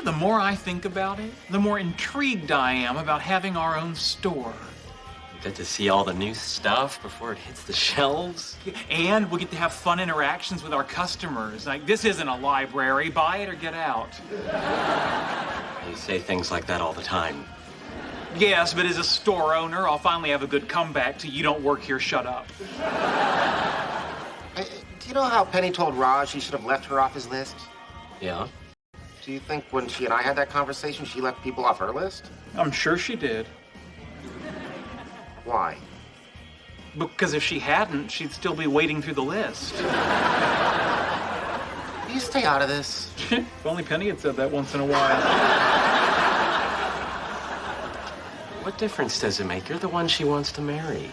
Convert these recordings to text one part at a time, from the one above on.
the more I think about it, the more intrigued I am about having our own store. Get to see all the new stuff before it hits the shelves. And we'll get to have fun interactions with our customers. Like, this isn't a library. Buy it or get out. You say things like that all the time. Yes, but as a store owner, I'll finally have a good comeback to "you don't work here, shut up." Do you know how Penny told Raj he should have left her off his list? Yeah? Do you think when she and I had that conversation, she left people off her list? I'm sure she did. Why? Because if she hadn't, she'd still be wading through the list. You stay out of this. If only Penny had said that once in a while. What difference does it make? You're the one she wants to marry.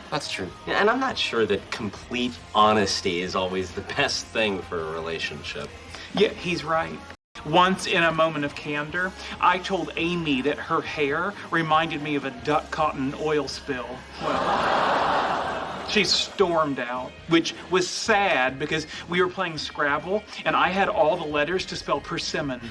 That's true. Yeah, and I'm not sure that complete honesty is always the best thing for a relationship. Yeah, he's right. Once, in a moment of candor, I told Amy that her hair reminded me of a duck caught in an oil spill. Well, she stormed out, which was sad because we were playing Scrabble and I had all the letters to spell persimmon.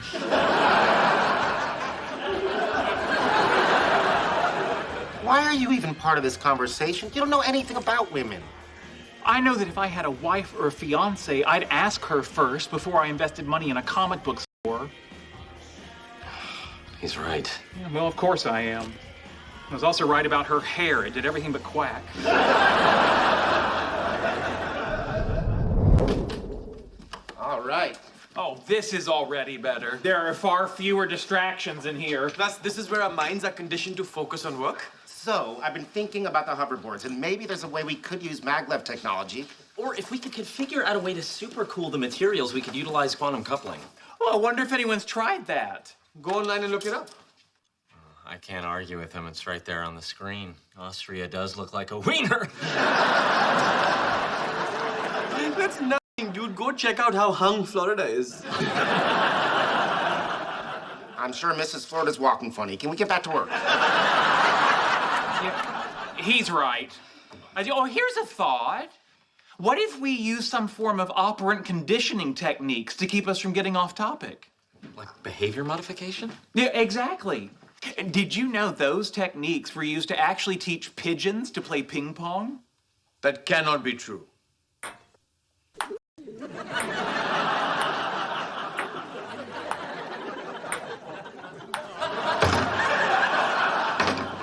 Why are you even part of this conversation? You don't know anything about women. I know that if I had a wife or a fiance, I'd ask her first before I invested money in a comic book store. He's right. Yeah, well, of course I am. I was also right about her hair. It did everything but quack. All right. Oh, this is already better. There are far fewer distractions in here. Plus, this is where our minds are conditioned to focus on work. So, I've been thinking about the hoverboards, and maybe there's a way we could use maglev technology. Or if we could figure out a way to supercool the materials, we could utilize quantum coupling. Well, I wonder if anyone's tried that. Go online and look it up. I can't argue with him. It's right there on the screen. Austria does look like a wiener. That's nothing, dude. Go check out how hung Florida is. I'm sure Mrs. Florida's walking funny. Can we get back to work? Yeah, he's right. Oh, here's a thought. What if we use some form of operant conditioning techniques to keep us from getting off topic? Like behavior modification? Yeah, exactly. Did you know those techniques were used to actually teach pigeons to play ping pong? That cannot be true.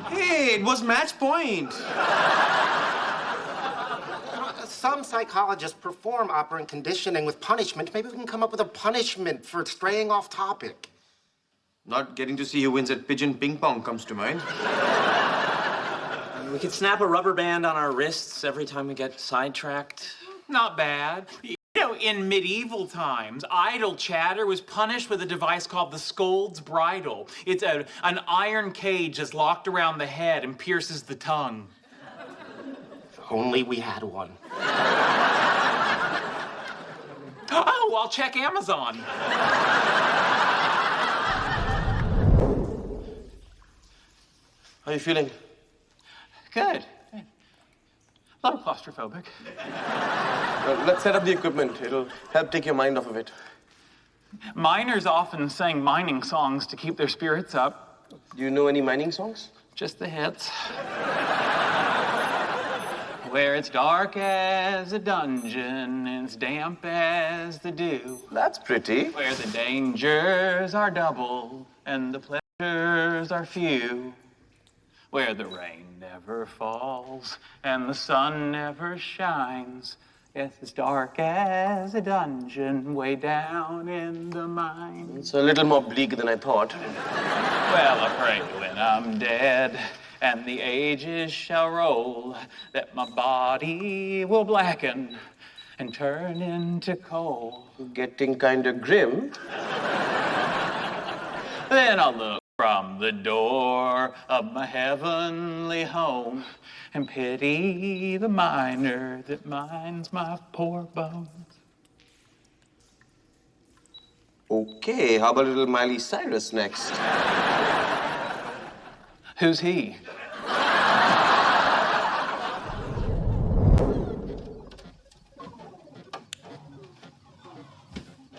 Hey, it was match point. Some psychologists perform operant conditioning with punishment. Maybe we can come up with a punishment for straying off topic. Not getting to see who wins at pigeon ping pong comes to mind. We could snap a rubber band on our wrists every time we get sidetracked. Not bad. You know, in medieval times, idle chatter was punished with a device called the scold's bridle. It's an iron cage that's locked around the head and pierces the tongue. If only we had one. Oh, I'll check Amazon. How are you feeling? Good. A little claustrophobic. Well, let's set up the equipment. It'll help take your mind off of it. Miners often sang mining songs to keep their spirits up. Do you know any mining songs? Just the hits. Where it's dark as a dungeon and it's damp as the dew. That's pretty. Where the dangers are double and the pleasures are few. Where the rain never falls and the sun never shines. Yes, it's dark as a dungeon way down in the mines. It's a little more bleak than I thought. Well, I pray when I'm dead and the ages shall roll that my body will blacken and turn into coal. Getting kind of grim. Then I'll look from the door of my heavenly home and pity the miner that mines my poor bones. Okay, how about a little Miley Cyrus next? Who's he?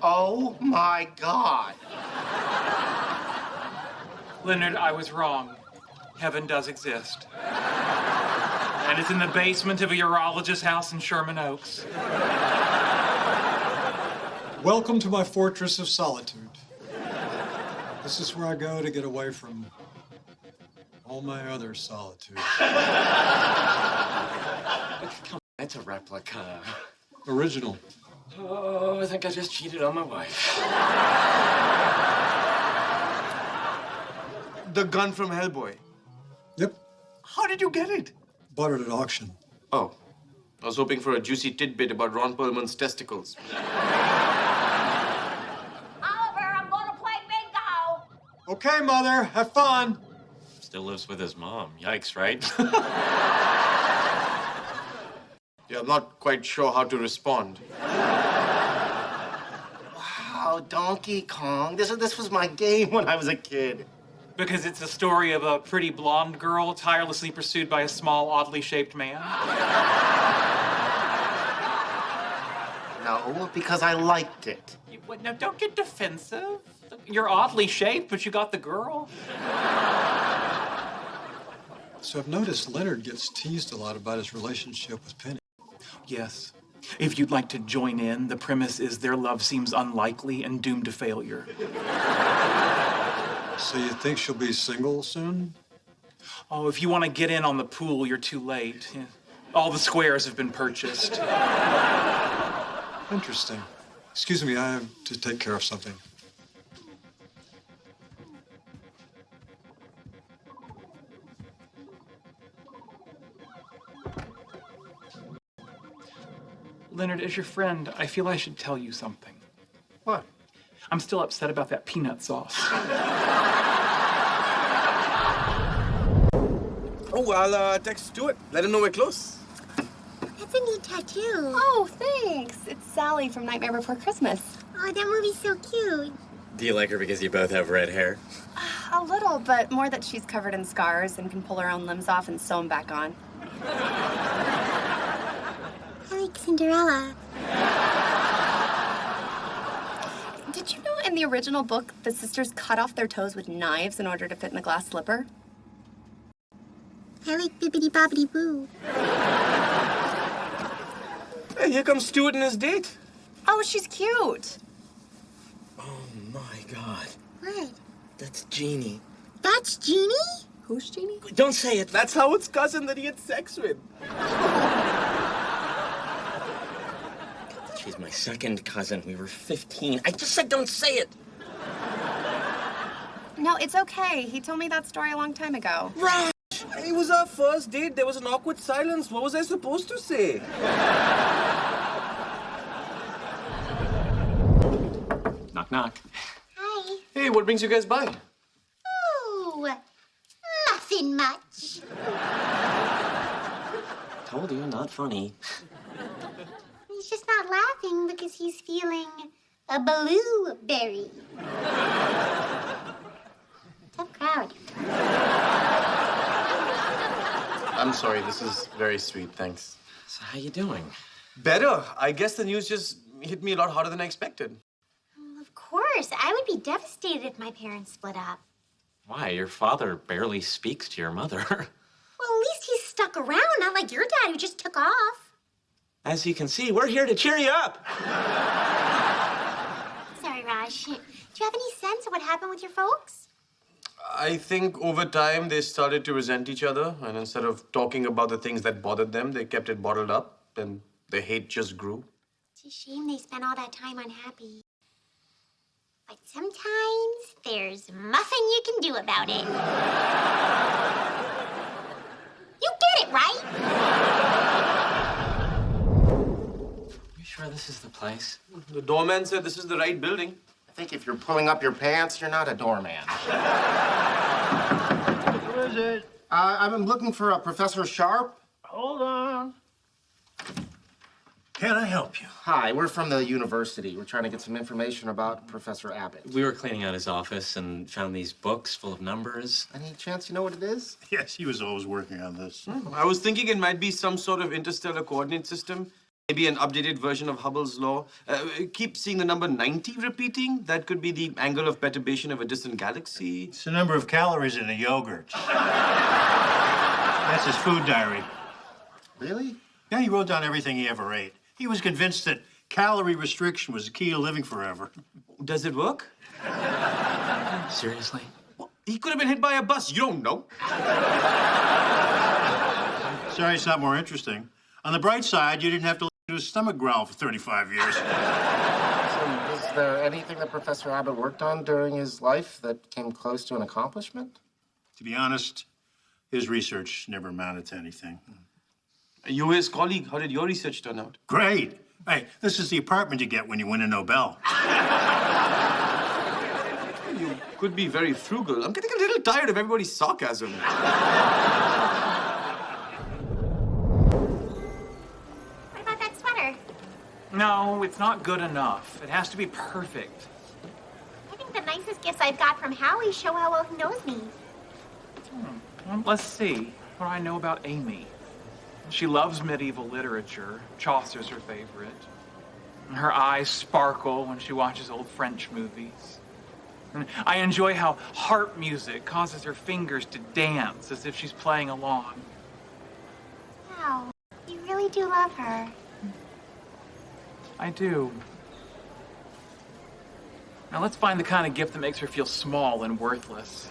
Oh my God. Leonard, I was wrong. Heaven does exist. And it's in the basement of a urologist's house in Sherman Oaks. Welcome to my fortress of solitude. This is where I go to get away from all my other solitude. Come on, it's a replica. Original. Oh, I think I just cheated on my wife. The gun from Hellboy. Yep. How did you get it? Bought it at auction. Oh, I was hoping for a juicy tidbit about Ron Perlman's testicles. Oliver, I'm gonna play bingo. Okay, Mother. Have fun. Still lives with his mom. Yikes, right? Yeah, I'm not quite sure how to respond. Wow, Donkey Kong. This was my game when I was a kid. Because it's a story of a pretty blonde girl tirelessly pursued by a small, oddly shaped man. No, because I liked it. Now, don't get defensive. You're oddly shaped, but you got the girl. So I've noticed Leonard gets teased a lot about his relationship with Penny. Yes. If you'd like to join in, the premise is their love seems unlikely and doomed to failure. So you think she'll be single soon? Oh, if you want to get in on the pool, you're too late. Yeah. All the squares have been purchased. Interesting. Excuse me, I have to take care of something. Leonard, as your friend, I feel I should tell you something. What? I'm still upset about that peanut sauce. Oh, I'll text Stuart. Let him know we're close. That's a neat tattoo. Oh, thanks. It's Sally from Nightmare Before Christmas. Oh, that movie's so cute. Do you like her because you both have red hair? A little, but more that she's covered in scars and can pull her own limbs off and sew them back on. I like Cinderella. Did you know in the original book, the sisters cut off their toes with knives in order to fit in the glass slipper? I like Bibbidi Bobbidi Boo. Hey, here comes Stuart and his date. Oh, she's cute. Oh my God. What? That's Jeannie. That's Jeannie? Who's Jeannie? Don't say it. That's Howard's cousin that he had sex with. She's my second cousin. We were 15. I just said don't say it. No, it's okay. He told me that story a long time ago. Right. It was our first date. There was an awkward silence. What was I supposed to say? Knock, knock. Hi. Hey, what brings you guys by? Oh, nothing much. Told you, not funny. He's just not laughing because he's feeling a blueberry. Tough crowd. I'm sorry, this is very sweet, thanks. So how you doing? Better. I guess the news just hit me a lot harder than I expected. Of course, I would be devastated if my parents split up. Why? Your father barely speaks to your mother. Well, at least he's stuck around, not like your dad who just took off. As you can see, we're here to cheer you up. Sorry, Raj. Do you have any sense of what happened with your folks? I think over time they started to resent each other, and instead of talking about the things that bothered them, they kept it bottled up, and the hate just grew. It's a shame they spent all that time unhappy. But sometimes there's nothing you can do about it. You get it, right? You sure this is the place? The doorman said this is the right building. I think if you're pulling up your pants, you're not a doorman. Who is it? I'm looking for Professor Sharp. Hold on. Can I help you? Hi, we're from the university. We're trying to get some information about Professor Abbott. We were cleaning out his office and found these books full of numbers. Any chance you know what it is? Yes, he was always working on this. I was thinking it might be some sort of interstellar coordinate system. Maybe an updated version of Hubble's law. Keep seeing the number 90 repeating. That could be the angle of perturbation of a distant galaxy. It's the number of calories in a yogurt. That's his food diary. Really? Yeah, he wrote down everything he ever ate. He was convinced that calorie restriction was the key to living forever. Does it work? Seriously? Well, he could have been hit by a bus. You don't know. Sorry it's not more interesting. On the bright side, you didn't have to listen to his stomach growl for 35 years. So, is there anything that Professor Abbott worked on during his life that came close to an accomplishment? To be honest, his research never amounted to anything. You were his colleague. How did your research turn out? Great. Hey, this is the apartment you get when you win a Nobel. You could be very frugal. I'm getting a little tired of everybody's sarcasm. No, it's not good enough. It has to be perfect. I think the nicest gifts I've got from Howie show how well he knows me. Well, let's see. What do I know about Amy? She loves medieval literature. Chaucer's her favorite. And her eyes sparkle when she watches old French movies. And I enjoy how harp music causes her fingers to dance as if she's playing along. Wow, you really do love her. I do. Now let's find the kind of gift that makes her feel small and worthless.